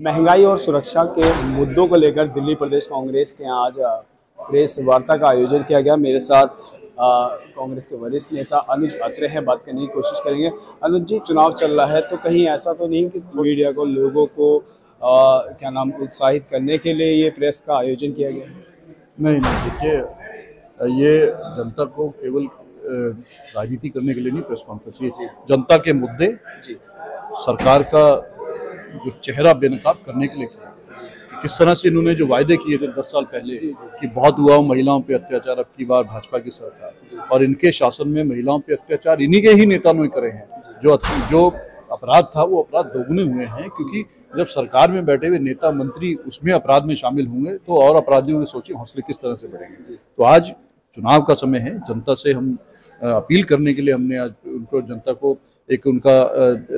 महंगाई और सुरक्षा के मुद्दों को लेकर दिल्ली प्रदेश कांग्रेस के आज प्रेस वार्ता का आयोजन किया गया। मेरे साथ कांग्रेस के वरिष्ठ नेता अनुज अत्रे हैं, बात करने की कोशिश करेंगे। अनुज जी, चुनाव चल रहा है तो कहीं ऐसा तो नहीं कि मीडिया को, लोगों को उत्साहित करने के लिए ये प्रेस का आयोजन किया गया? नहीं, देखिए, ये जनता को केवल राजनीति करने के लिए नहीं प्रेस कॉन्फ्रेंस, ये जनता के मुद्दे जी, सरकार का जो चेहरा बेनकाब करने के लिए किया कि किस तरह से इन्होंने जो वायदे किए थे 10 साल पहले कि बहुत हुआ महिलाओं पे अत्याचार, अब की बार भाजपा की सरकार और इनके शासन में महिलाओं पे अत्याचार इन्हीं के ही नेता ने करे हैं। जो अपराध था वो अपराध दोगुने हुए हैं, क्योंकि जब सरकार में बैठे हुए नेता मंत्री उसमें अपराध में शामिल होंगे तो और अपराधियों ने सोचिए हौसले किस तरह से बढ़ेंगे। तो आज चुनाव का समय है, जनता से हम अपील करने के लिए हमने आज उनको, जनता को एक उनका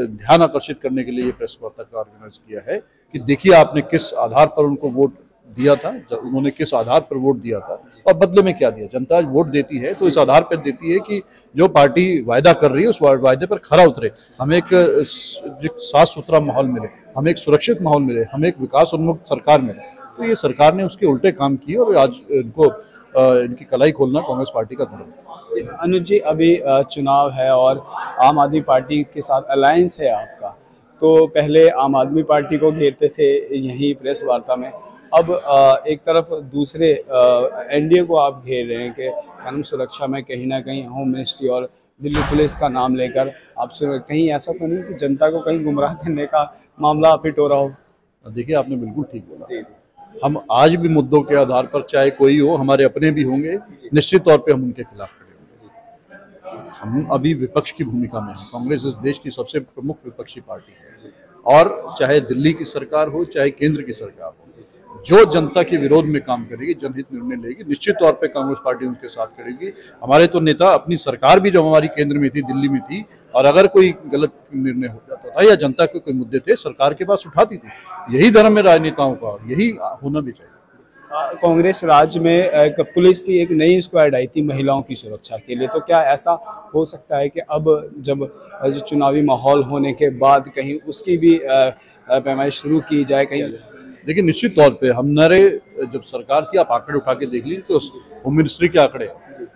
ध्यान आकर्षित करने के लिए ये प्रेस वार्ता का ऑर्गेनाइज किया है कि देखिए आपने किस आधार पर उनको वोट दिया था, उन्होंने किस आधार पर वोट दिया था और बदले में क्या दिया। जनता आज वोट देती है तो इस आधार पर देती है कि जो पार्टी वायदा कर रही है उस वायदे पर खरा उतरे, हमें एक साफ सुथरा माहौल मिले, हमें एक सुरक्षित माहौल मिले, हमें एक विकास उन्मुख सरकार मिले। तो ये सरकार ने उसके उल्टे काम किए और आज इनको इनकी कलाई खोलना कांग्रेस पार्टी का धर्म है। अनुज जी, अभी चुनाव है और आम आदमी पार्टी के साथ अलायंस है आपका, तो पहले आम आदमी पार्टी को घेरते थे यहीं प्रेस वार्ता में, अब एक तरफ दूसरे एनडीए को आप घेर रहे हैं कि कानून सुरक्षा में कहीं ना कहीं होम मिनिस्ट्री और दिल्ली पुलिस का नाम लेकर आप कहीं ऐसा तो नहीं कि जनता को कहीं गुमराह करने का मामला फिट हो रहा हो? देखिए, आपने बिल्कुल ठीक बोला। हम आज भी मुद्दों के आधार पर, चाहे कोई हो, हमारे अपने भी होंगे, निश्चित तौर पे हम उनके खिलाफ खड़े होंगे। हम अभी विपक्ष की भूमिका में हैं। कांग्रेस इस देश की सबसे प्रमुख विपक्षी पार्टी है और चाहे दिल्ली की सरकार हो चाहे केंद्र की सरकार हो, जो जनता के विरोध में काम करेगी, जनहित निर्णय लेगी, निश्चित तौर पे कांग्रेस पार्टी उनके साथ खड़ेगी। हमारे तो नेता, अपनी सरकार भी जब हमारी केंद्र में थी, दिल्ली में थी, और अगर कोई गलत निर्णय हो जाता था या जनता के कोई मुद्दे थे, सरकार के पास उठाती थी। यही धर्म है राजनेताओं का और यही होना भी चाहिए। कांग्रेस राज्य में एक पुलिस की एक नई स्क्वाड आई थी महिलाओं की सुरक्षा के लिए, तो क्या ऐसा हो सकता है कि अब जब चुनावी माहौल होने के बाद कहीं उसकी भी पैमाइश शुरू की जाए? कहीं देखिए, निश्चित तौर पे हमारे जब सरकार थी, आप आंकड़े उठा के देख लीजिए तो होम मिनिस्ट्री के आंकड़े,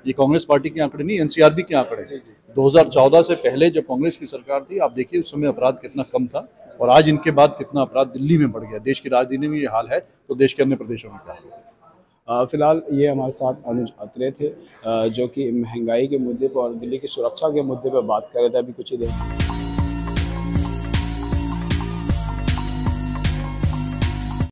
ये कांग्रेस पार्टी के आंकड़े नहीं, एनसीआरबी के आंकड़े। 2014 से पहले जब कांग्रेस की सरकार थी, आप देखिए उस समय अपराध कितना कम था और आज इनके बाद कितना अपराध दिल्ली में बढ़ गया। देश की राजधानी में ये हाल है तो देश के अन्य प्रदेशों में क्या हाल है? फिलहाल ये हमारे साथ अनुज अत्रे थे, जो कि महंगाई के मुद्दे पर और दिल्ली की सुरक्षा के मुद्दे पर बात कर रहे थे अभी कुछ ही देर।